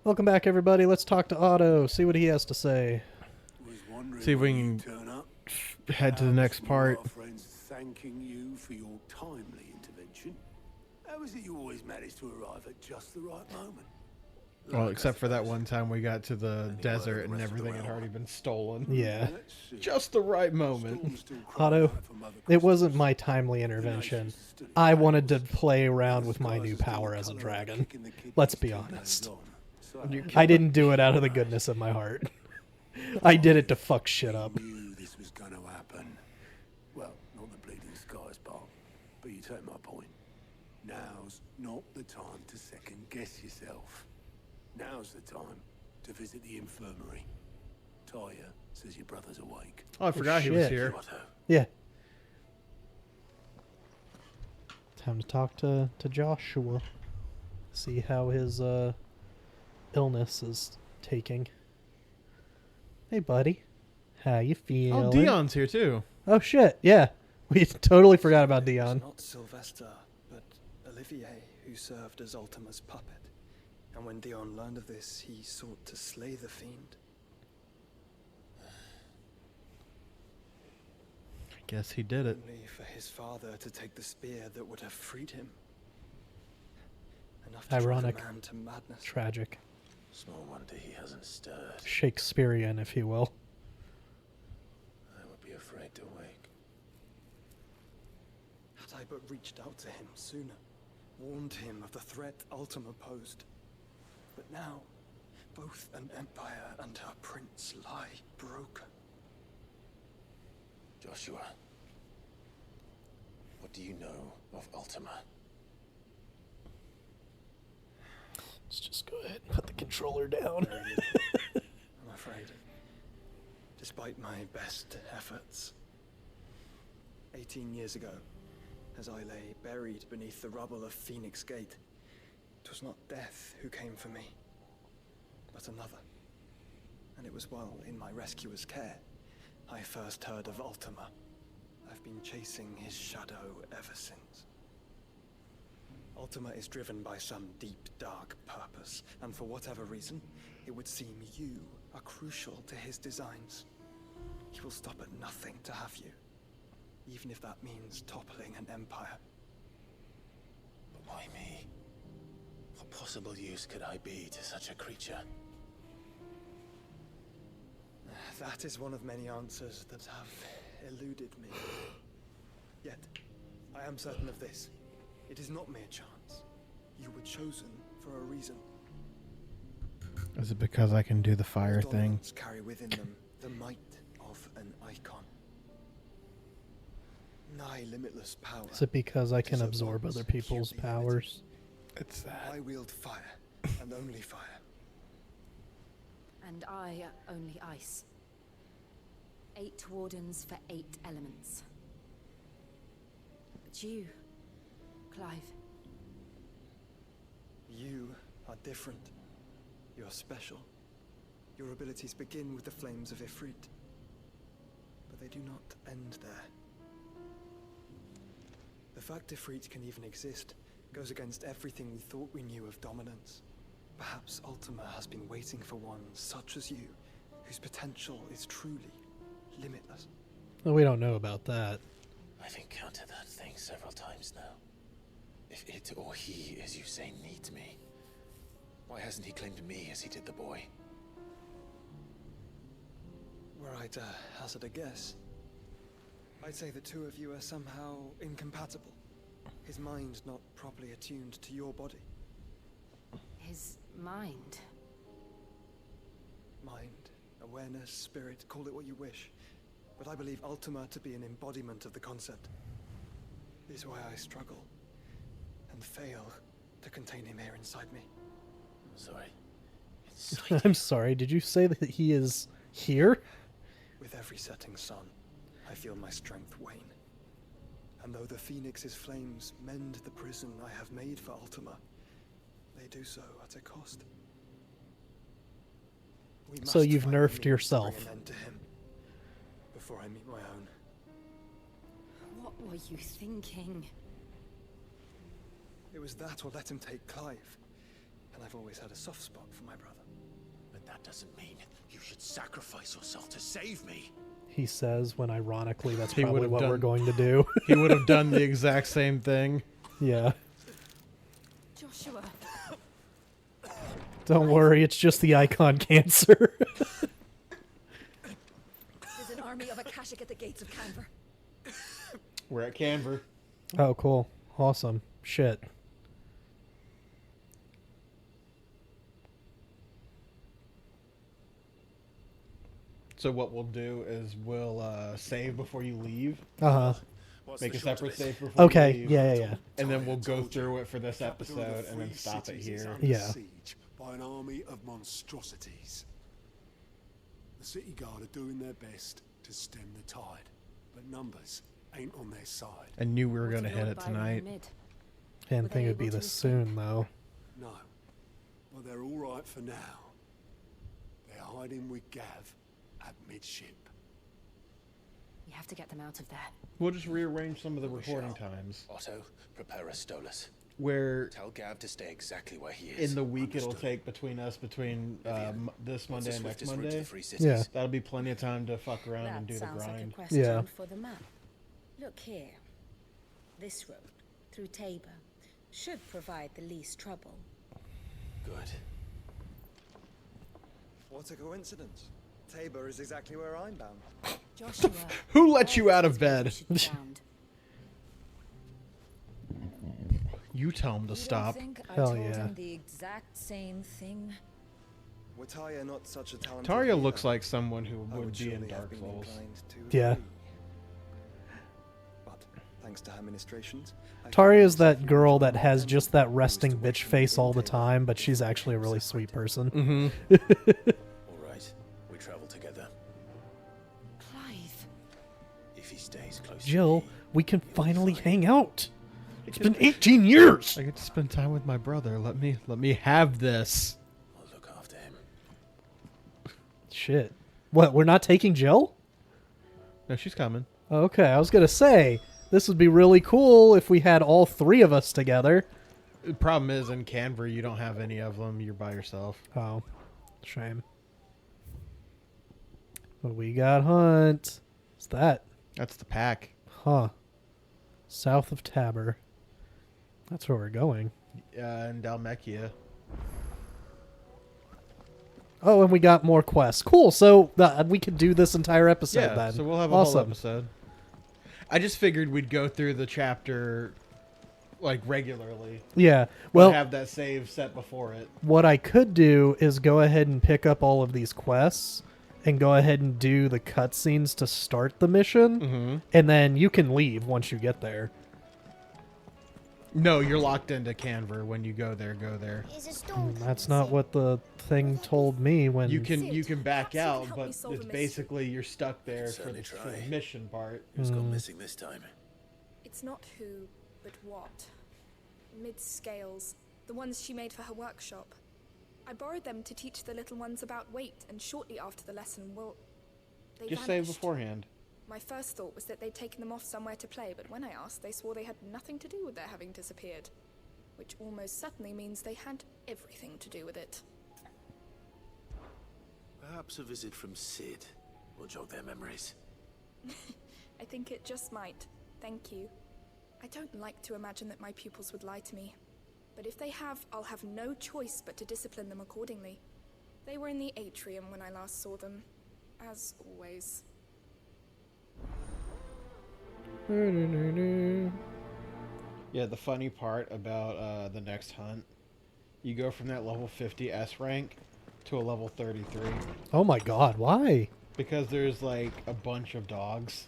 Welcome back, everybody. Let's talk to Otto. See what he has to say. See if we can head to the next part. Our friends thanking you for your timely intervention. How is it you always manage to arrive at just the right moment? Well, except for that one time we got to the desert and everything had already been stolen. Yeah. Just the right moment. Otto, it wasn't my timely intervention. I wanted to play around with my new power as a dragon. Let's be honest. I didn't do it out of the goodness of my heart. I did it to fuck shit up. Knew this was going to happen. Well, not the bleeding skies part, but you take my point. Now's not the time to second guess yourself. Now's the time to visit the infirmary. Taya says your brother's awake. Oh, I forgot he was shit. here. Yeah. Time to talk to Joshua. See how his illness is taking. Hey, buddy. How you feeling? Oh, Dion's here too. Oh, shit. Yeah. We totally forgot about Dion. It was not Sylvester, but Olivier who served as Ultima's puppet. And when Dion learned of this, he sought to slay the fiend. I guess he did it. Only for his father to take the spear that would have freed him. Enough to Ironic. drive a man to madness. Tragic. Small wonder he hasn't stirred. Shakespearean, if you will. I would be afraid to wake. Had I but reached out to him sooner, warned him of the threat Ultima posed. But now, both an empire and her prince lie broken. Joshua, what do you know of Ultima? Let's just go ahead and put the controller down. I'm afraid. Despite my best efforts. 18 years ago, as I lay buried beneath the rubble of Phoenix Gate, it was not death who came for me, but another. And it was while in my rescuer's care, I first heard of Ultima. I've been chasing his shadow ever since. Ultima is driven by some deep, dark purpose, and for whatever reason, it would seem you are crucial to his designs. He will stop at nothing to have you, even if that means toppling an empire. But why me? What possible use could I be to such a creature? That is one of many answers that have eluded me. Yet, I am certain of this. It is not mere chance. You were chosen for a reason. Is it because I can do the fire Those thing? dolmens carry within them the might of an icon. Nigh limitless power. Is it because I can It is absorb once other people's purely powers? It's that. I wield fire, and only fire. And I only ice. 8 wardens for 8 elements. But you, Clive. You are different. You're special. Your abilities begin with the flames of Ifrit. But they do not end there. The fact Ifrit can even exist goes against everything we thought we knew of dominance. Perhaps Ultima has been waiting for one such as you, whose potential is truly limitless. Well, we don't know about that. I've encountered that thing several times now. If it or he, as you say, needs me, why hasn't he claimed me as he did the boy? Were I to hazard a guess, I'd say the two of you are somehow incompatible. His mind not properly attuned to your body. His mind. Mind, awareness, spirit, call it what you wish. But I believe Ultima to be an embodiment of the concept. This is why I struggle and fail to contain him here inside me. Sorry. Inside I'm sorry, did you say that he is here? With every setting sun, I feel my strength wane. And though the Phoenix's flames mend the prison I have made for Ultima, they do so at a cost. We So must you've find a nerfed means to yourself. bring an end to him before I meet my own. What were you thinking? It was that or let him take Clive. And I've always had a soft spot for my brother. But that doesn't mean you should sacrifice yourself to save me. He says when ironically that's He probably would've what done- we're going to do. He would have done the exact same thing. Yeah. Joshua. Don't worry, it's just the icon cancer. There's an army of Akashic at the gates of Canver. We're at Canver. Oh, cool. Awesome. Shit. So what we'll do is we'll save before you leave. Uh-huh. Make a separate save before Okay. you leave. Yeah. And then we'll go through it for this episode and then stop it here. Yeah. Siege by an army of monstrosities. The city guard are doing their best to stem the tide, but numbers ain't on their side. I knew we were What going to did hit Lord it Byron tonight. mid? Didn't Were think they it'd be able to this escape? soon, though. No, but they're all right for now. They're hiding with Gav at midship. We have to get them out of there. We'll just rearrange some of the We recording shall. times. Otto, prepare a Stolas. Where Tell Gav to stay exactly where he is. in the week it'll Understood. take between us between this What's Monday the and next swiftest route to Monday. the Free Cities? Yeah. That'll be plenty of time to fuck around and That do the sounds like a grind. question Yeah. for the map. Look here. This road, through Tabor, should provide the least trouble. Good. What a coincidence. Tabor is exactly where I'm bound. Joshua. Who let you where out of is where we bed? should be found? You tell him to You stop. don't think I Hell told yeah. him the exact same thing? Were Talia not such a talented Taria healer, looks like someone who I would be in surely have Dark been Souls. inclined to Yeah. agree. But thanks to her ministrations, I Taria's found that girl that myself has just that who resting used to bitch watch face me all the in Tabor time, but she's before actually a really separated. sweet person. Mm-hmm. All right, we travel together. Clive. If he stays close Jill, to me, we can he'll be finally fine. hang out. It's been 18 years. I get to spend time with my brother. Let me have this. I'll look after him. Shit. What, we're not taking Jill? No, she's coming. Okay, I was going to say, this would be really cool if we had all three of us together. The problem is in Canver you don't have any of them. You're by yourself. Oh, shame. What we got, Hunt? What's that? That's the pack. Huh. South of Tabor. That's where we're going. In Dalmechia. Oh, and we got more quests. Cool. So we could do this entire episode Yeah, then. so we'll have a whole awesome. episode. I just figured we'd go through the chapter like regularly. Yeah. We'll Well, have that save set before it. what I could do is go ahead and pick up all of these quests and go ahead and do the cutscenes to start the mission, Mm-hmm. and then you can leave once you get there. No, you're locked into Canver. When you go there, go there. That's not what the thing told me when... You can back Perhaps you can out, help but me solve it's the mystery. basically you're stuck there for certainly the try. mission part. Who's gone missing this time? It's not who, but what. Mid-scales, the ones she made for her workshop. I borrowed them to teach the little ones about weight, and shortly after the lesson, well, they Just say vanished. beforehand. My first thought was that they'd taken them off somewhere to play, but when I asked, they swore they had nothing to do with their having disappeared. Which almost certainly means they had everything to do with it. Perhaps a visit from Sid will jog their memories. I think it just might. Thank you. I don't like to imagine that my pupils would lie to me. But if they have, I'll have no choice but to discipline them accordingly. They were in the atrium when I last saw them. As always. Yeah, the funny part about the next hunt, you go from that level 50 S rank to a level 33 Oh my god, why? because there's like a bunch of dogs,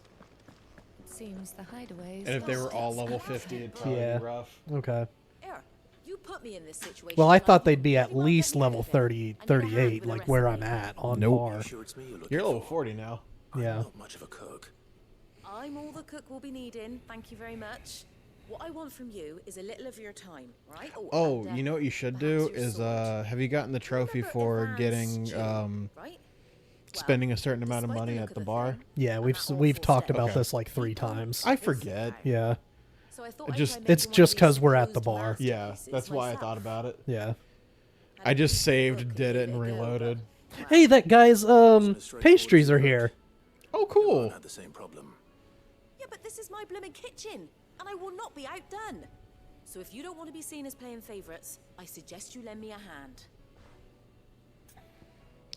Seems the hideaways. and if they were all level 50, it'd probably Yeah. be rough. Okay. Here, you put me in this situation. Well, I and thought you they'd be at pretty well least get me level out of it. 30, I need a hand 38, with the like rest where of I'm it. at on Nope. par. You sure it's me you're looking You're level for? 40 now. I'm Yeah. not much of a cook. I'm all the cook will be needing. Thank you very much. What I want from you is a little of your time, right? Oh, and, you know what you should do perhaps your is sword. have you gotten the trophy Remember for Ivan's getting stew, right? spending a certain amount of despite the money look at of the the bar? thing, Yeah, and we've that we've awful talked set, about Okay. this like 3 times. I forget. Yeah, So I thought It I'd just- try making it's one of just these 'cause we're at the supposed bar. Yeah, masterpieces that's why I myself. thought about it. yeah. I just saved, did it, and reloaded. Hey, that guy's pastries are here. Oh, cool. Everyone had the same problem. Yeah, but this is my blooming kitchen, and I will not be outdone. So if you don't want to be seen as playing favorites, I suggest you lend me a hand.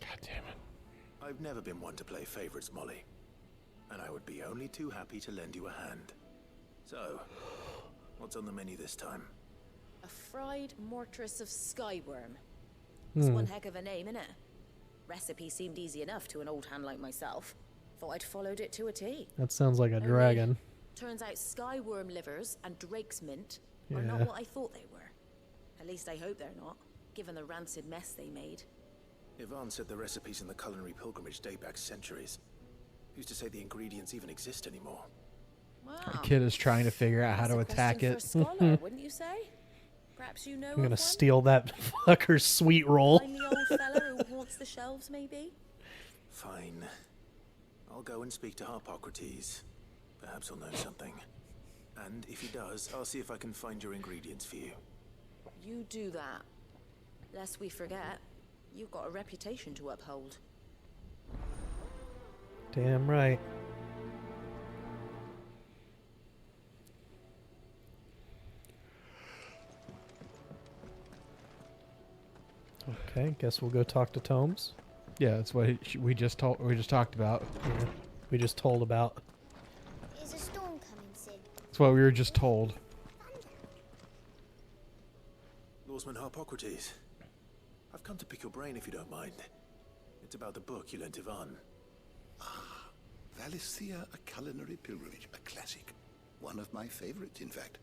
God damn it. I've never been one to play favorites, Molly. And I would be only too happy to lend you a hand. So, what's on the menu this time? A fried mortress of skyworm. It's one heck of a name, innit? Recipe seemed easy enough to an old hand like myself. Thought I'd followed it to a T. That sounds like a dragon. Turns out skyworm livers and drake's mint are Yeah. not what I thought they were. At least I hope they're not, given the rancid mess they made. Yvonne said the recipes in the culinary pilgrimage date back centuries. Who's to say the ingredients even exist anymore? Wow. Kid is trying to figure out how That's to a attack question it. for a scholar, wouldn't you say? Perhaps you know I'm of gonna one? steal that fucker's sweet roll. I'm the old fella who haunts the shelves, maybe? Fine. I'll go and speak to Harpocrates. Perhaps he'll know something. And if he does, I'll see if I can find your ingredients for you. You do that. Lest we forget, you've got a reputation to uphold. Damn right. Okay, guess we'll go talk to Tomes. Yeah, that's what we just talked about. Yeah, we just told about. Is a storm coming, Sid? That's what we were just told. Lawsman Harpocrates. I've come to pick your brain if you don't mind. It's about the book you lent Yvonne. Valisthea, a culinary pilgrimage, a classic. One of my favorites, in fact.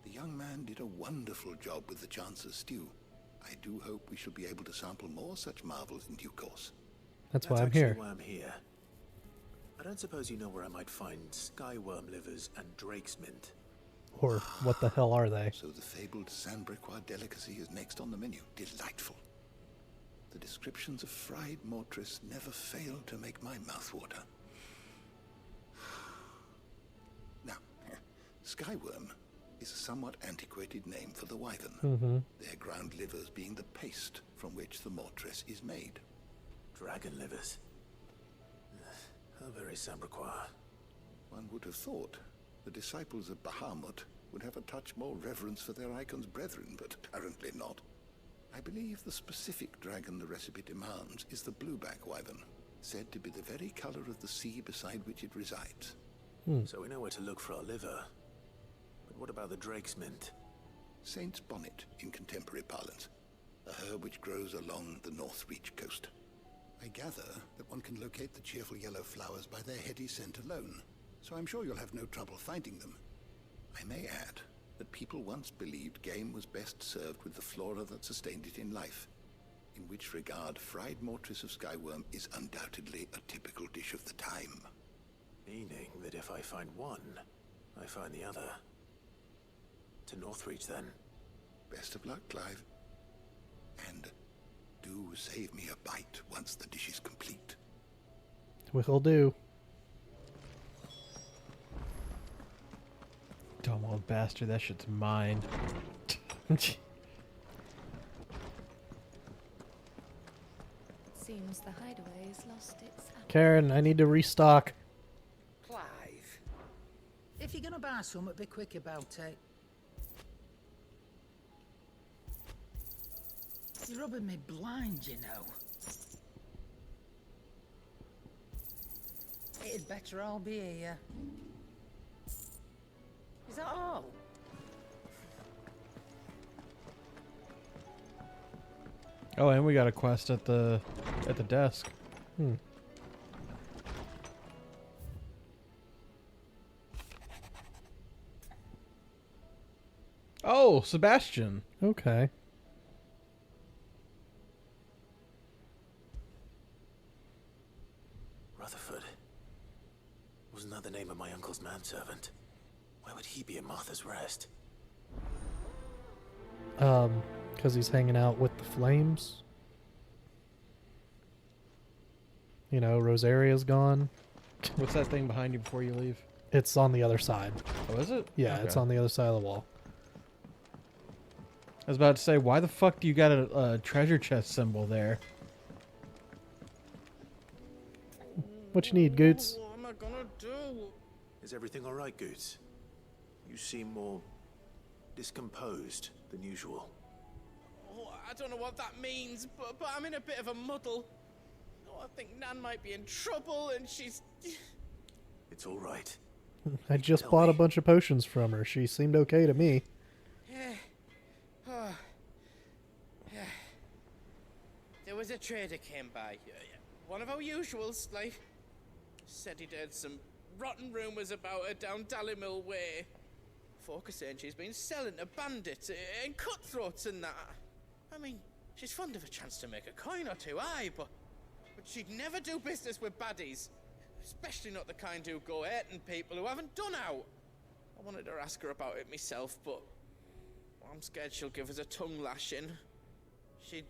The young man did a wonderful job with the Chance's stew. I do hope we shall be able to sample more such marvels in due course. That's why I'm actually here. why I'm here. I don't suppose you know where I might find skyworm livers and drake's mint. Or what the hell are they? So the fabled Sandbrequois delicacy is next on the menu. Delightful. The descriptions of fried mortress never fail to make my mouth water. Now, skyworm is a somewhat antiquated name for the wyvern, their ground livers being the paste from which the mortress is made. Dragon livers. How very Sandbrequois. One would have thought the disciples of Bahamut would have a touch more reverence for their icon's brethren, but apparently not. I believe the specific dragon the recipe demands is the blueback wyvern, said to be the very color of the sea beside which it resides. So we know where to look for our liver. But what about the drake's mint? Saint's bonnet in contemporary parlance, a herb which grows along the North Reach coast. I gather that one can locate the cheerful yellow flowers by their heady scent alone, so I'm sure you'll have no trouble finding them. I may add that people once believed game was best served with the flora that sustained it in life, in which regard fried mortress of skyworm is undoubtedly a typical dish of the time. Meaning that if I find one, I find the other. To Northreach, then. Best of luck, Clive. And do save me a bite once the dish is complete. Will do. Dumb old bastard, that shit's mine. Seems the hideaway has lost its appetite. Karen, I need to restock. Clive, if you're gonna buy something, be quick about it. You're rubbing me blind, you know. It'd better all be here. Is that all? Oh, and we got a quest at the desk. Oh, Sebastian. Okay. Rutherford. Wasn't that the name of my uncle's manservant? Why would he be at Martha's Rest? Because he's hanging out with the flames. You know, Rosaria's gone. What's that thing behind you before you leave? It's on the other side. Oh, is it? Yeah, it's on the other side of the wall. I was about to say, why the fuck do you got a treasure chest symbol there? What you need, Goots? What am I gonna do? Is everything all right, Goots? You seem more discomposed than usual. Oh, I don't know what that means, but I'm in a bit of a muddle. Oh, I think Nan might be in trouble, and she's... It's all right. I just bought a bunch of potions from her. She seemed okay to me. Yeah. Oh. Yeah. There was a trader came by. One of our usuals, like... Said he'd heard some rotten rumours about her down Dallymill Way. Folk are saying she's been selling to bandits and cutthroats and that. I mean, she's fond of a chance to make a coin or two, aye, but she'd never do business with baddies. Especially not the kind who go hurting people who haven't done out. I wanted to ask her about it myself, but I'm scared she'll give us a tongue lashing. She'd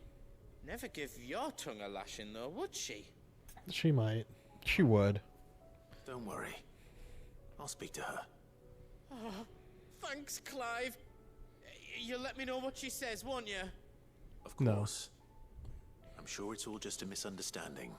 never give your tongue a lashing, though, would she? She might. She would. Don't worry. I'll speak to her. Oh, thanks, Clive. You'll let me know what she says, won't you? Of course. No. I'm sure it's all just a misunderstanding.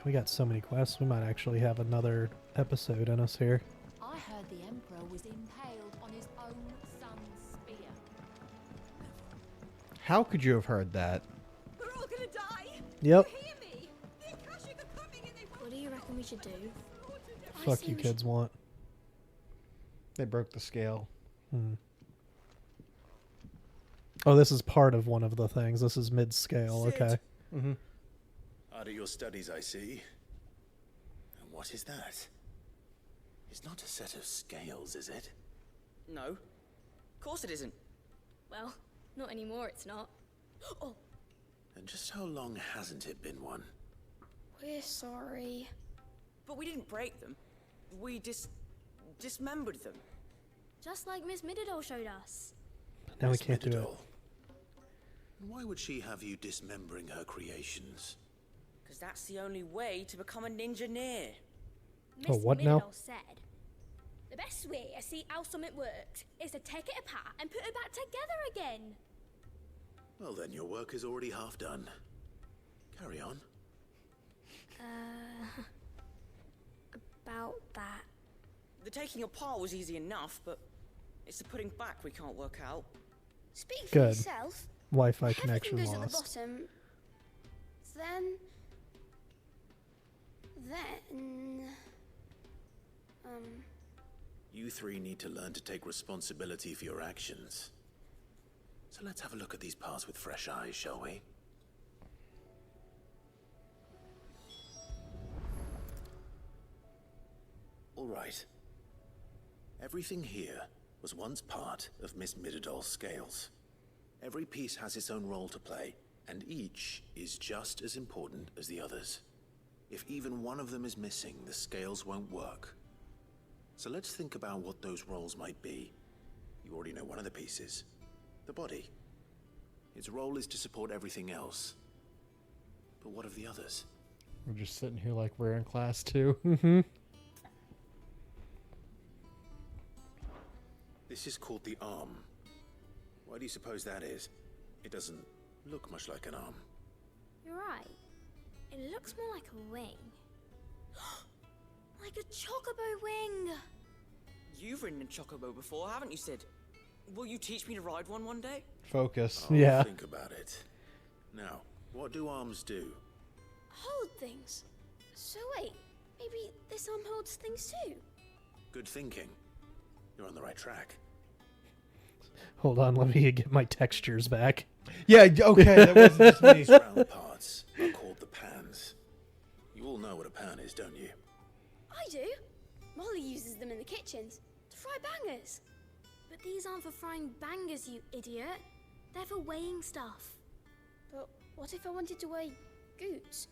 We got so many quests, we might actually have another episode in us here. I heard the Emperor was impaled on his own son's spear. How could you have heard that? We're all gonna die. Yep. You hear me? The Akashic are coming and they What do you reckon we should do? Fuck you kids want. They broke the scale. Oh, this is part of one of the things. This is mid-scale, okay. Mm-hmm. Out of your studies, I see. And what is that? It's not a set of scales, is it? No. Of course it isn't. Well, not anymore, it's not. Oh, And just how long hasn't it been one? we're sorry. But we didn't break them. We dismembered them. Just like Miss Mididol showed us. Now we Miss can't do it. Mididol. Why would she have you dismembering her creations? Because that's the only way to become a ninja-neer. Oh, what now? Mididol said, the best way to see how something works is to take it apart and put it back together again. Well, then your work is already half done. Carry on. About that. The taking apart was easy enough, but it's the putting back we can't work out. Speak for Good. yourself. Wi-Fi Everything connection goes at the lost. bottom. Then, You three need to learn to take responsibility for your actions. So let's have a look at these parts with fresh eyes, shall we? All right. Everything here was once part of Miss Mididol's scales. Every piece has its own role to play, and each is just as important as the others. If even one of them is missing, the scales won't work. So let's think about what those roles might be. You already know one of the pieces. The body. Its role is to support everything else. But what of the others? We're just sitting here like we're in class too. Mm-hmm. This is called the arm. Why do you suppose that is? It doesn't look much like an arm. you're right. It looks more like a wing. Like a chocobo wing. You've ridden a chocobo before, haven't you, Sid? Will you teach me to ride one day? Focus. I'll Yeah. think about it. Now, what do arms do? Hold things. So wait, maybe this arm holds things too? Good thinking. You're on the right track. Hold on, let me get my textures back. Yeah, okay, that wasn't just me. These round parts are called the pans. You all know what a pan is, don't you? I do. Molly uses them in the kitchens to fry bangers. But these aren't for frying bangers, you idiot. They're for weighing stuff. But what if I wanted to weigh Goots?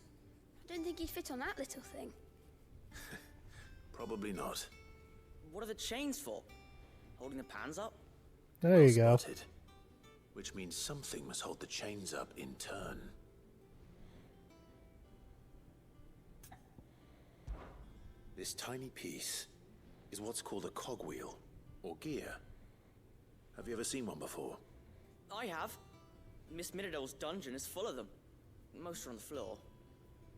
I don't think he'd fit on that little thing. Probably not. What are the chains for? Holding the pans up? There you go. Spotted. which means something must hold the chains up in turn. This tiny piece is what's called a cogwheel, or gear. Have you ever seen one before? I have. Miss Miradol's dungeon is full of them. Most are on the floor.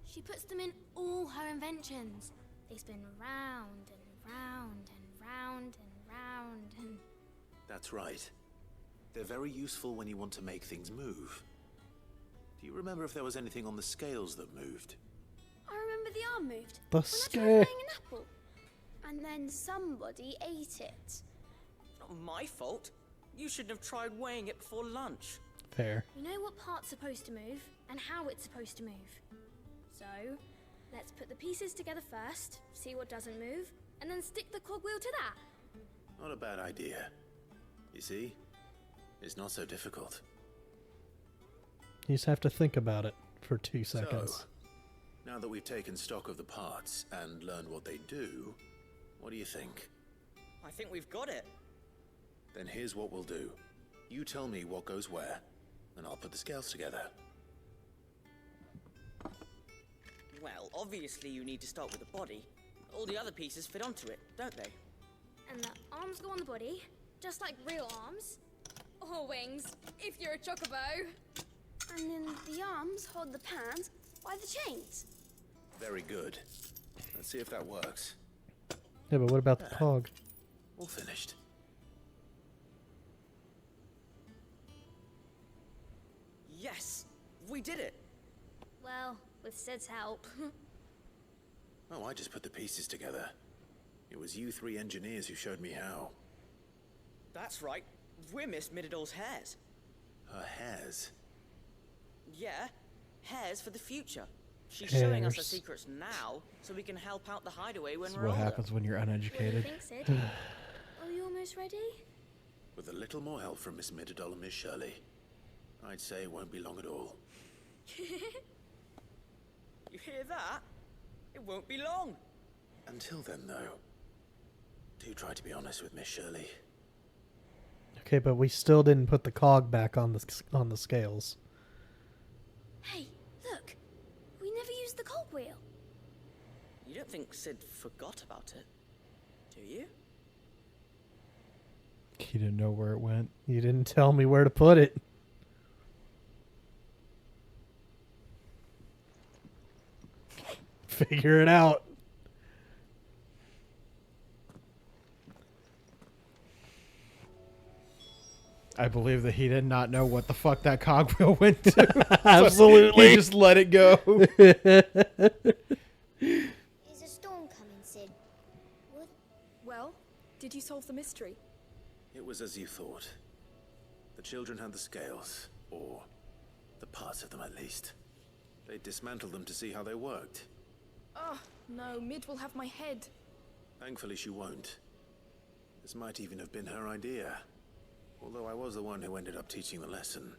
She puts them in all her inventions. They spin round and round and round and round and... That's right. They're very useful when you want to make things move. Do you remember if there was anything on the scales that moved? I remember the arm moved. The when I scale. tried weighing an apple. And then somebody ate it. Not my fault. You shouldn't have tried weighing it before lunch. Fair. We know what part's supposed to move and how it's supposed to move. So, let's put the pieces together first, see what doesn't move, and then stick the cogwheel to that. Not a bad idea. You see? It's not so difficult. You just have to think about it for 2 seconds. So, now that we've taken stock of the parts and learned what they do, what do you think? I think we've got it. Then here's what we'll do. You tell me what goes where, and I'll put the scales together. Well, obviously you need to start with the body. All the other pieces fit onto it, don't they? And the arms go on the body, just like real arms. Or wings, if you're a chocobo. And then the arms hold the pans by the chains. Very good. Let's see if that works. Yeah, but what about the cog? All finished. Yes! We did it! Well, with Sid's help. Oh, I just put the pieces together. It was you 3 engineers who showed me how. That's right. We're Miss Miradol's hairs. Her hairs? Yeah, hairs for the future. She's showing us her Hairs. secrets now, so we can help out the hideaway when This is we're what older. happens when you're What do you uneducated. think, Sid? Are you almost ready? With a little more help from Miss Miradol and Miss Shirley, I'd say it won't be long at all. You hear that? It won't be long. Until then, though, do try to be honest with Miss Shirley. Okay, but we still didn't put the cog back on the scales. Hey, look. We never used the cogwheel. You don't think Sid forgot about it, do you? He didn't know where it went. You didn't tell me where to put it. Figure it out. I believe that he did not know what the fuck that cogwheel went to. Absolutely. He just let it go. Is a storm coming, Sid? What? Well, did you solve the mystery? It was as you thought. The children had the scales, or the parts of them at least. They dismantled them to see how they worked. Oh, no, Mid will have my head. Thankfully she won't. This might even have been her idea. Although I was the one who ended up teaching the lesson.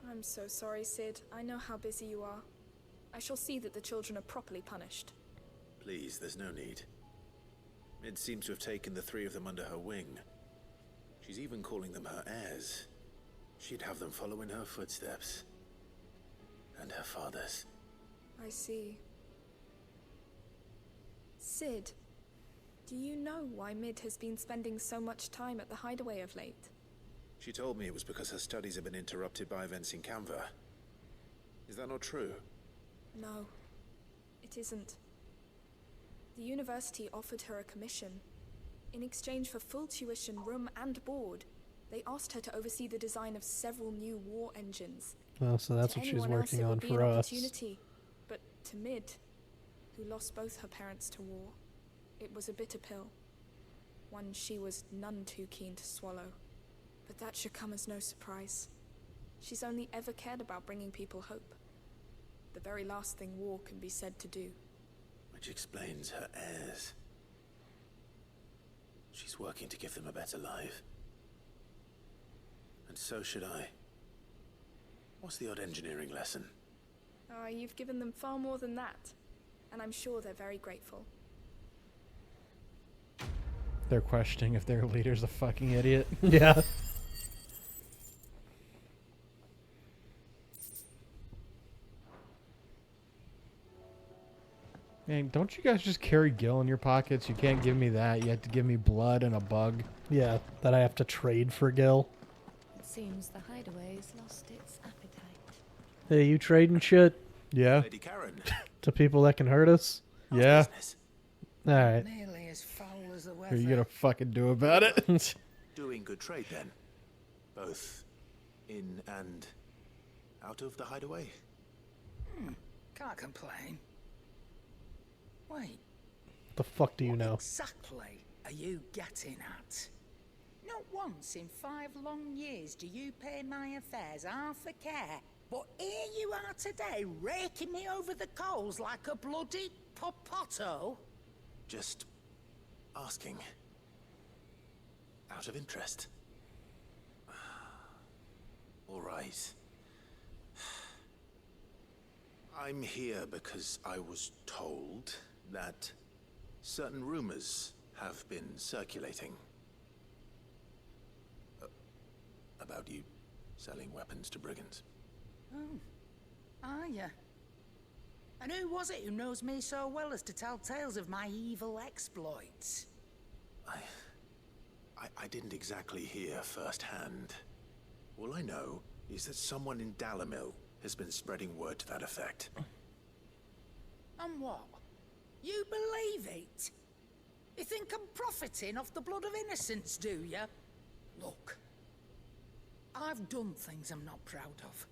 I'm so sorry, Sid. I know how busy you are. I shall see that the children are properly punished. Please, there's no need. Mid seems to have taken the 3 of them under her wing. She's even calling them her heirs. She'd have them follow in her footsteps. And her father's. I see. Sid, do you know why Mid has been spending so much time at the hideaway of late? She told me it was because her studies have been interrupted by events in Canva. Is that not true? No, it isn't. The university offered her a commission. In exchange for full tuition, room and board, they asked her to oversee the design of several new war engines. Oh, so that's To what she's anyone else, working it on would be for an us. opportunity. But to Mid, who lost both her parents to war, it was a bitter pill. One she was none too keen to swallow. But that should come as no surprise. She's only ever cared about bringing people hope. The very last thing war can be said to do. Which explains her heirs. She's working to give them a better life. And so should I. What's the odd engineering lesson? Ah, you've given them far more than that. And I'm sure they're very grateful. They're questioning if their leader's a fucking idiot. Yeah. Man, don't you guys just carry Gil in your pockets? You can't give me that. You have to give me blood and a bug. Yeah, that I have to trade for Gil. It seems the hideaway's lost its appetite. Hey, you trading shit? Yeah. Lady Charon. To people that can hurt us? Yeah. Alright. Nearly as foul as the What are weather. you gonna fucking do about it? Doing good trade then. Both in and out of the hideaway. Can't complain. Wait, The fuck do you know? exactly are you getting at? Not once in 5 long years do you pay my affairs half a care, but here you are today raking me over the coals like a bloody popoto. Just asking. Out of interest. All right. I'm here because I was told that certain rumors have been circulating about you selling weapons to brigands. Oh, are ya? And who was it who knows me so well as to tell tales of my evil exploits? I didn't exactly hear firsthand. All I know is that someone in Dalamil has been spreading word to that effect. And what? You believe it? You think I'm profiting off the blood of innocents, do you? Look, I've done things I'm not proud of.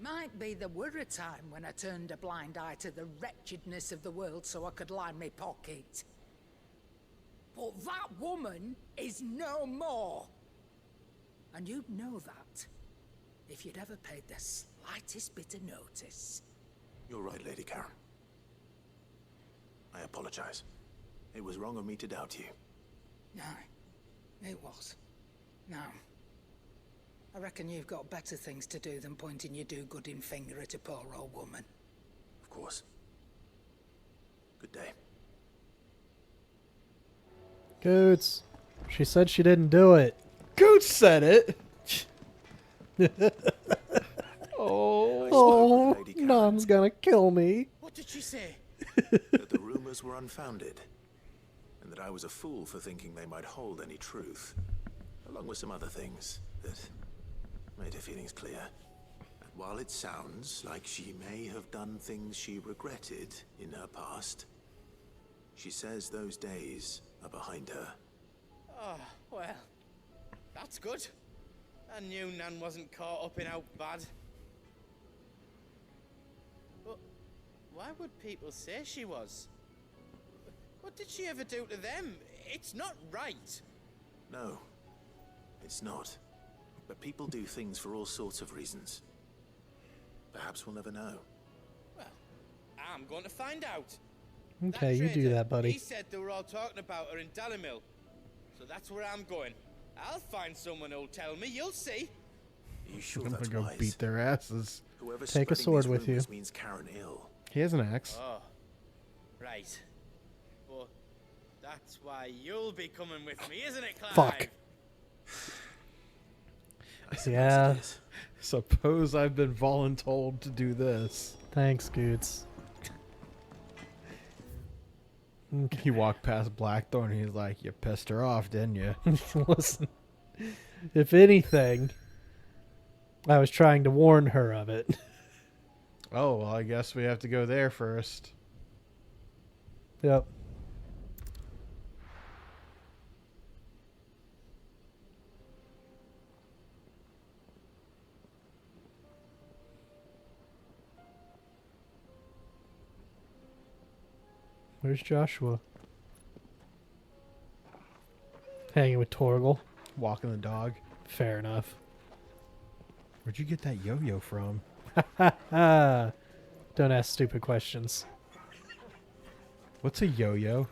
Might be there were a time when I turned a blind eye to the wretchedness of the world so I could line my pocket. But that woman is no more. And you'd know that if you'd ever paid the slightest bit of notice. You're right, Lady Charon. I apologize. It was wrong of me to doubt you. No, it was. Now, I reckon you've got better things to do than pointing your do-gooding finger at a poor old woman. Of course. Good day. Goots. She said she didn't do it. Goots said it. Oh, Nom's gonna kill me. What did she say? That the rumors were unfounded, and that I was a fool for thinking they might hold any truth, along with some other things that made her feelings clear. And while it sounds like she may have done things she regretted in her past, she says those days are behind her. Oh, well, that's good. I knew Nan wasn't caught up in out bad. But why would people say she was? What did she ever do to them? It's not right. No, it's not. But people do things for all sorts of reasons. Perhaps we'll never know. Well, I'm going to find out. Okay, you do that, buddy. He said they were all talking about her in Dalamil. So that's where I'm going. I'll find someone who'll tell me. You'll see. Are you sure I'm that's gonna go wise? beat their asses. Whoever's Take a spreading sword these with you. rumors means Charon ill. He has an axe. Oh, right. But that's why you'll be coming with me, isn't it, Clive? Fuck. Yeah. Suppose I've been voluntold to do this. Thanks, Goots. Okay. He walked past Blackthorn and he's like, "You pissed her off, didn't you?" Listen, if anything, I was trying to warn her of it. Oh, well, I guess we have to go there first. Yep. Where's Joshua? Hanging with Torgal. Walking the dog. Fair enough. Where'd you get that yo-yo from? Don't ask stupid questions. What's a yo-yo?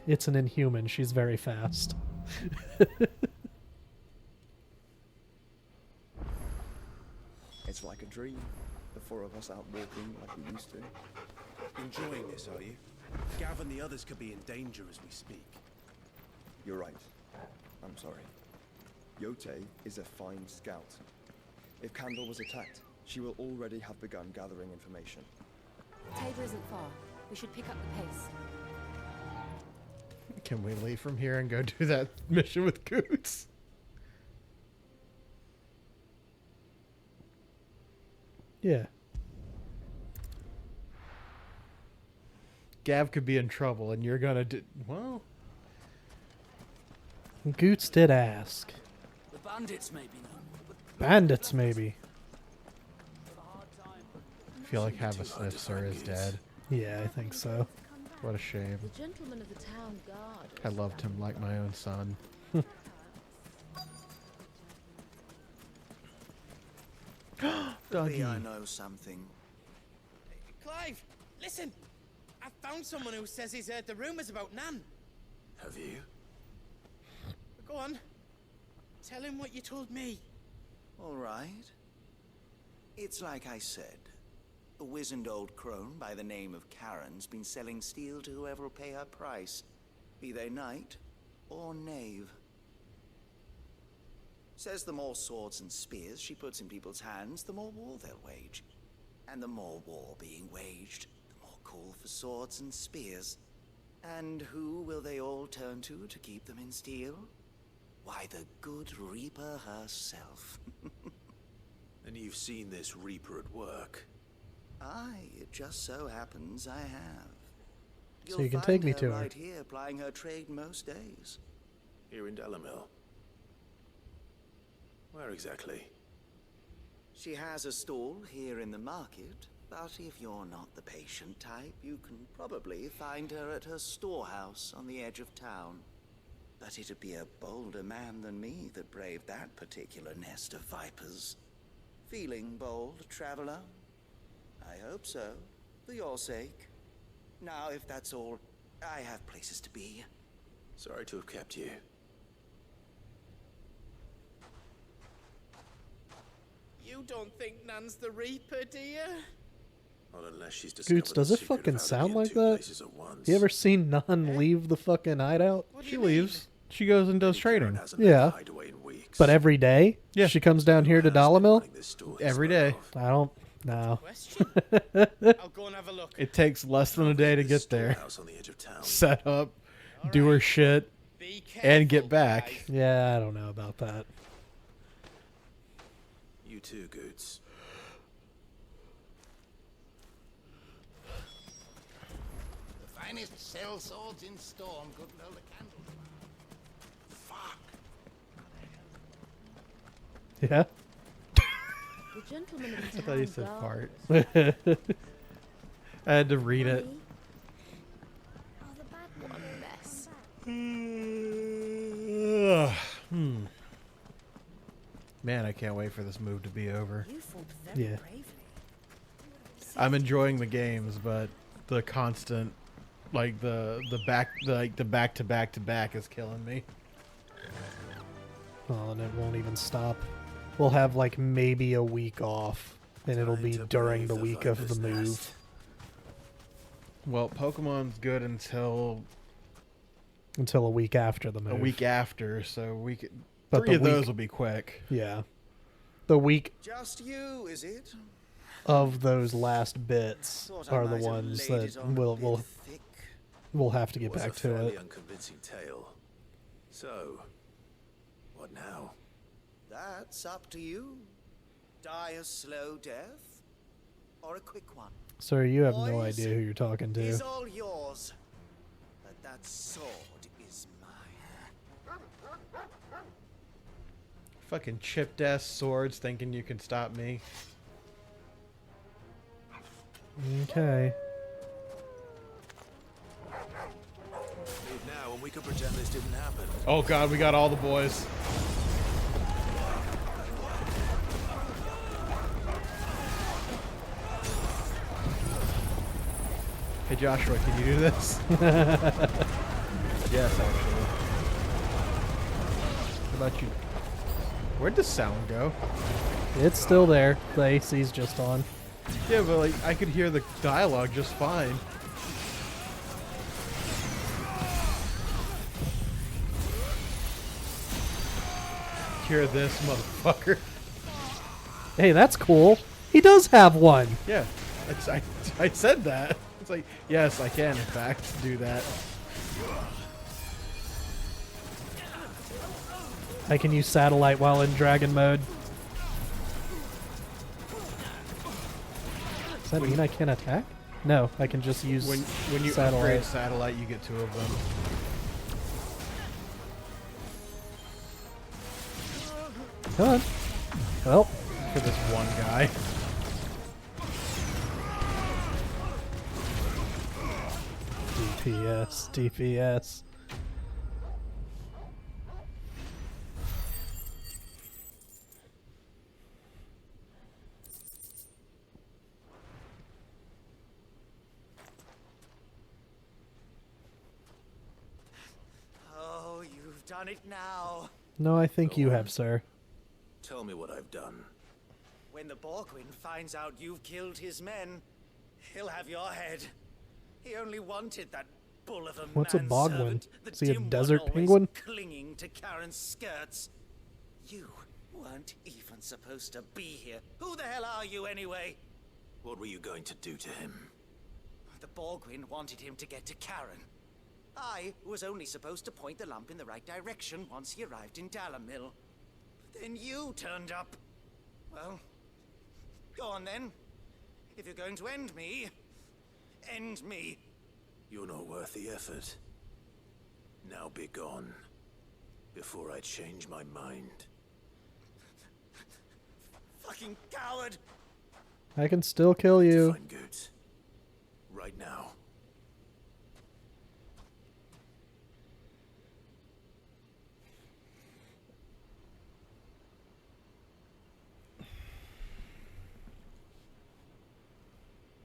It's an inhuman. She's very fast. It's like a dream. The four of us out walking like we used to. Enjoying this, are you? Gav and the others could be in danger as we speak. You're right. I'm sorry. Yote is a fine scout. If Candle was attacked, she will already have begun gathering information. Tabor isn't far. We should pick up the pace. Can we leave from here and go do that mission with Goots? Yeah. Gav could be in trouble, and you're gonna do... Well... Goots did ask. The bandits maybe no. Bandits, maybe. I feel like Have a Sniff, sir, is dead. Yeah, I think so. What a shame. The gentleman of the town guard. I loved him like my own son. Maybe I know something. Clive, listen! I found someone who says he's heard the rumors about Nan. Have you? Go on. Tell him what you told me. All right. It's like I said. A wizened old crone by the name of Charon's been selling steel to whoever will pay her price, be they knight or knave. Says the more swords and spears she puts in people's hands, the more war they'll wage. And the more war being waged, the more call for swords and spears. And who will they all turn to keep them in steel? Why, the good Reaper herself. And you've seen this Reaper at work? Aye, it just so happens I have. So you can take me to her. Right here, plying her trade most days. Here in Delamil? Where exactly? She has a stall here in the market, but if you're not the patient type, you can probably find her at her storehouse on the edge of town. But it'd be a bolder man than me that braved that particular nest of vipers. Feeling bold, traveler? I hope so, for your sake. Now, if that's all, I have places to be. Sorry to have kept you. You don't think Nan's the Reaper, do you? Not unless she's discovered Goots, does it fucking sound like that? You ever seen Nan leave the fucking hideout? She leaves. She goes and does trading. Yeah. But every day? Yeah. She comes down here to Dalamil? Every day. I don't know. I'll go and have a look. It takes less than a day to get there. On the edge of town. Set up, do her shit, and get back. Yeah, I don't know about that. You too, Goots. The finest sell swords in Storm. Good roll of candles. Fuck. Yeah? The gentleman of the I thought you town said guard. part. I had to read it. What a mess. Man, I can't wait for this move to be over. You fought very Yeah. bravely. I'm enjoying the games, but the constant, like the back to back to back is killing me. Oh, and it won't even stop. We'll have like maybe a week off, and it'll be during the week of the move. Well, Pokemon's good until a week after the move. a week after, so But three the of those week- will be quick. Yeah. The week Just you, is it? of those last bits Thought I are the might have ones laid that it on a we'll bit thick. we'll have to get Was back a to fairly it. unconvincing tale. So, what now? That's up to you. Die a slow death, or a quick one. Sir, you have no Boys, idea who you're talking to. Is all yours. But that sword is mine. Fucking chipped ass swords thinking you can stop me. Okay. Leave now and we could pretend this didn't happen. Oh god, we got all the boys. Hey Joshua, can you do this? Yes, actually. How about you? Where'd the sound go? It's still there. The AC's just on. Yeah, but like I could hear the dialogue just fine. Hear this, motherfucker. Hey, that's cool. He does have one. Yeah, I said that. It's like, yes, I can, in fact, do that. I can use satellite while in dragon mode. Does that mean I can't attack? No, I can just use when you satellite. upgrade satellite, you get 2 of them. Come on. Well, for this one guy. DPS, DPS. Oh, you've done it now. No, I think you have, sir. Tell me what I've done. When the Borgwin finds out you've killed his men, he'll have your head. He only wanted that bull of a What's a manservant, Bogwin? the Is he a dim one desert always penguin? clinging to Charon's skirts. You weren't even supposed to be here. Who the hell are you anyway? What were you going to do to him? The Borgwin wanted him to get to Charon. I was only supposed to point the lamp in the right direction once he arrived in Dalamil. Then you turned up. Well, go on then. If you're going to end me, end me. You're not worth the effort. Now be gone, before I change my mind. Fucking coward! I can still kill you. Find Goods. Right now.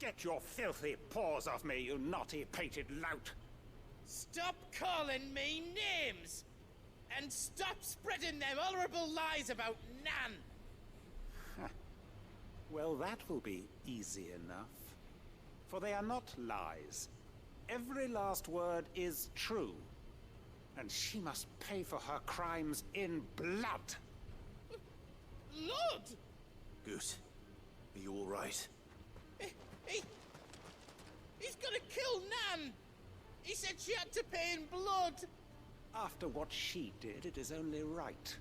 Get your filthy paws off me, you naughty-pated lout! Stop calling me names! And stop spreading them horrible lies about Nan! Well, that will be easy enough. For they are not lies. Every last word is true. And she must pay for her crimes in blood. Lord! Goose, are you all right? He's gonna kill Nan! He said she had to pay in blood! After what she did, it is only right.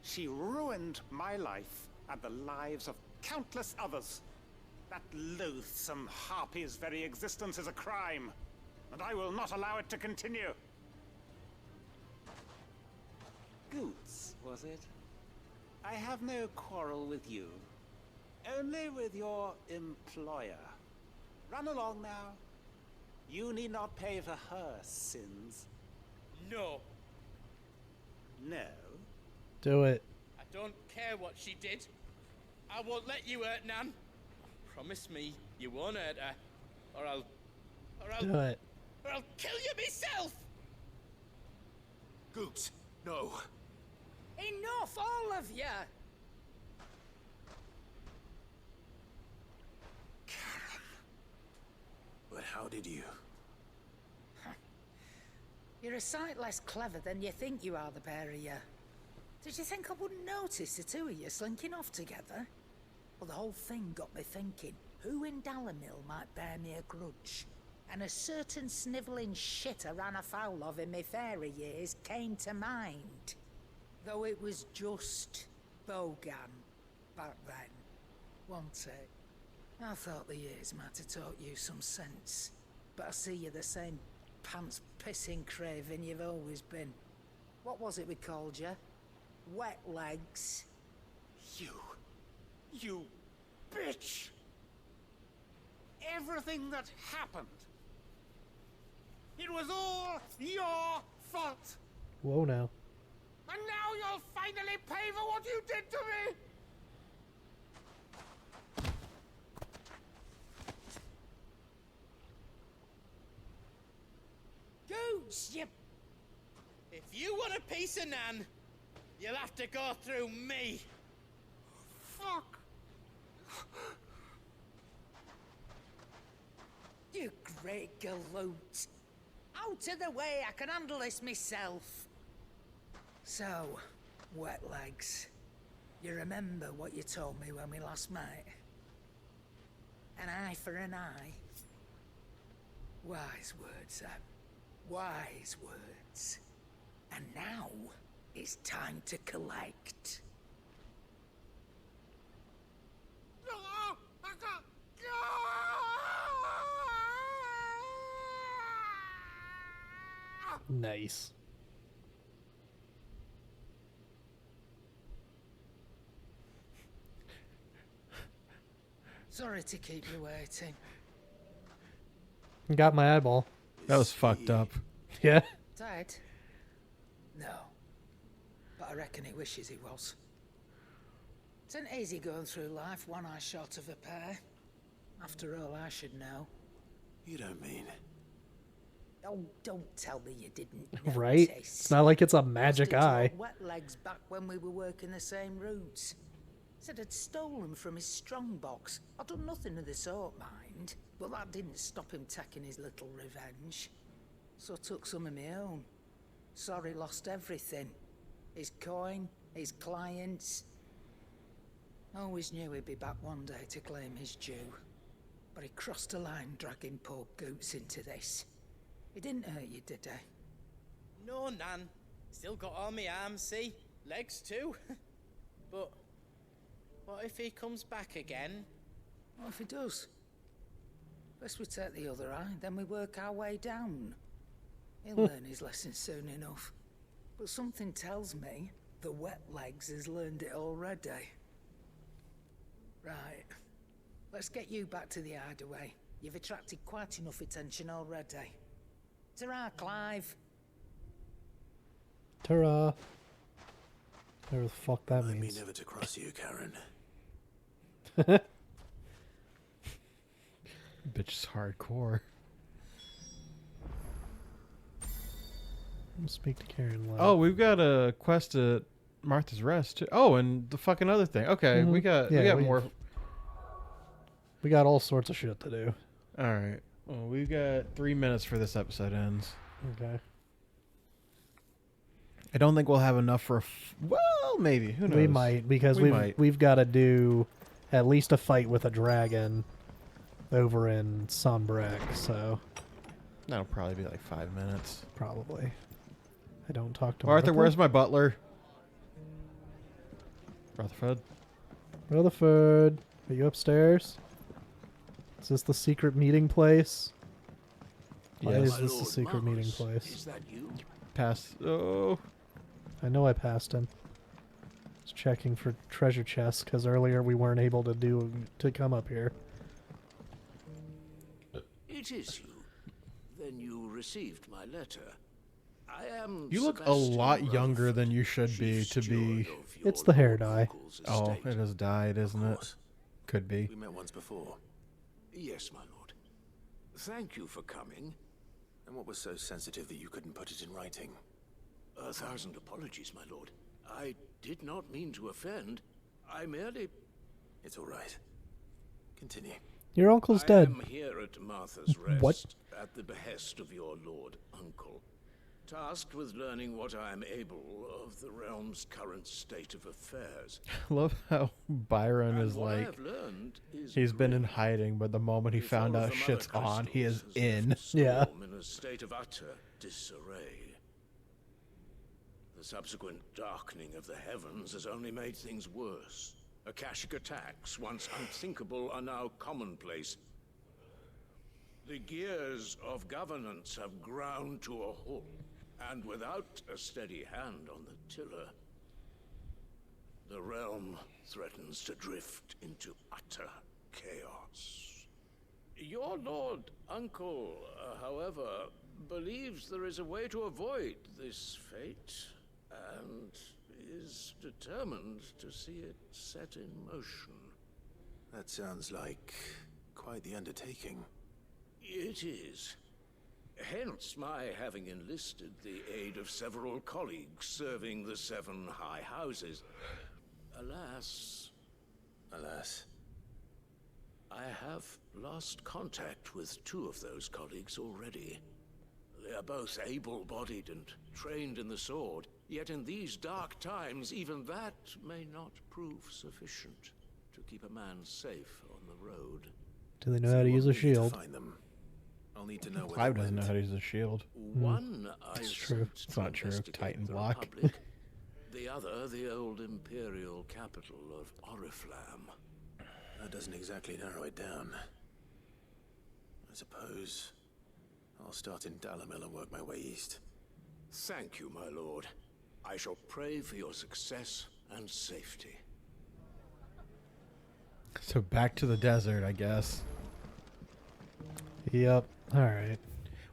She ruined my life and the lives of countless others. That loathsome harpy's very existence is a crime, and I will not allow it to continue. Goots, was it? I have no quarrel with you. Only with your employer. Run along now. You need not pay for her sins. No. No? Do it. I don't care what she did. I won't let you hurt Nan. Promise me you won't hurt her. Or I'll Do it. Or I'll kill you myself! Goots, no. Enough, all of you! But how did you? You're a sight less clever than you think you are, the pair of you. Did you think I wouldn't notice the two of you slinking off together? Well, the whole thing got me thinking, who in Dalamil might bear me a grudge? And a certain snivelling shit I ran afoul of in my fairy years came to mind. Though it was just Bogan back then, wasn't it? I thought the years might have taught you some sense, but I see you're the same pants-pissing craven you've always been. What was it we called you? Wet legs? You bitch! Everything that happened, it was all your fault! Whoa now. And now you'll finally pay for what you did to me! Goots, you... If you want a piece of Nan, you'll have to go through me. Fuck! You great galoot. Out of the way, I can handle this myself. So, wet legs. You remember what you told me when we last met? An eye for an eye. Wise words, Sam. Wise words. And now it's time to collect. Nice. Sorry to keep you waiting. Got my eyeball. That was fucked up. Yeah. Dead? No. But I reckon he wishes he was. It ain't easy going through life one eye short of a pair. After all, I should know. You don't mean... Oh, don't tell me you didn't Right? notice. It's not like it's a magic Busted eye. your wet legs back when we were working the same routes. Said I'd stolen from his strongbox. I'd done nothing of the sort, mind. But that didn't stop him taking his little revenge. So I took some of my own. Sorry, lost everything. His coin, his clients. Always knew he'd be back one day to claim his due. But he crossed a line dragging poor Goots into this. He didn't hurt you, did he? No, Nan. Still got all my arms, see? Legs too. But what if he comes back again? What if he does? Best we take the other eye, then we work our way down. He'll learn his lesson soon enough. But something tells me the wet legs has learned it already. Right. Let's get you back to the hideaway. You've attracted quite enough attention already. Ta-ra, Clive. Ta-ra. Whatever the fuck that I mean means. never to cross you, Charon. Bitch is hardcore. I'll speak to Karen later. Oh, we've got a quest at Martha's Rest too. Oh, and the fucking other thing. Okay, we got more. We got all sorts of shit to do. All right. Well, we've got 3 minutes for this episode ends. Okay. I don't think we'll have enough for well, maybe. Who knows? We might, because we've got to do at least a fight with a dragon over in Sombrek, so that'll probably be like 5 minutes. Probably. I don't talk to Martha. Martha. Where's my butler? Rutherford. Rutherford, are you upstairs? Is this the secret meeting place? Why Yes. is this the secret meeting place? Is that you? Pass. Oh. I know I passed him. Just checking for treasure chests because earlier we weren't able to come up here. It is you. Then you received my letter. I am. You look a Sebastian lot younger Rutherford, than you should be to be. It's the hair dye. Oh, it has dyed, isn't it? Could be. We met once before. Yes, my lord. Thank you for coming. And what was so sensitive that you couldn't put it in writing? 1,000 apologies, my lord. I did not mean to offend. I merely... It's all right. Continue. Your uncle's I dead. am here at Martha's Rest, What? at the behest of your lord uncle, tasked with learning what I am able of the realm's current state of affairs. I love how Byron And is what I like, have learned is he's been in hiding, but the moment he found out shit's on, he is in. Yeah. in a state of utter disarray. The subsequent darkening of the heavens has only made things worse. Akashic attacks, once unthinkable, are now commonplace. The gears of governance have ground to a halt, and without a steady hand on the tiller, the realm threatens to drift into utter chaos. Your lord uncle, however, believes there is a way to avoid this fate, and is determined to see it set in motion. That sounds like quite the undertaking. It is. Hence my having enlisted the aid of several colleagues serving the 7 high houses. Alas, I have lost contact with 2 of those colleagues already. They are both able-bodied and trained in the sword, yet in these dark times, even that may not prove sufficient to keep a man safe on the road. Do they know how to use a shield? Find them. I'll need to know where Clive they doesn't know went. how to use a shield. One I It's true. sent It's to not true. investigate Titan the block. Republic. The other, the old imperial capital of Oriflamme. That doesn't exactly narrow it down. I suppose I'll start in Dalamil and work my way east. Thank you, my lord. I shall pray for your success and safety. So back to the desert, I guess. Yep. All right.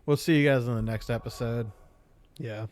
We'll see you guys in the next episode. Yeah.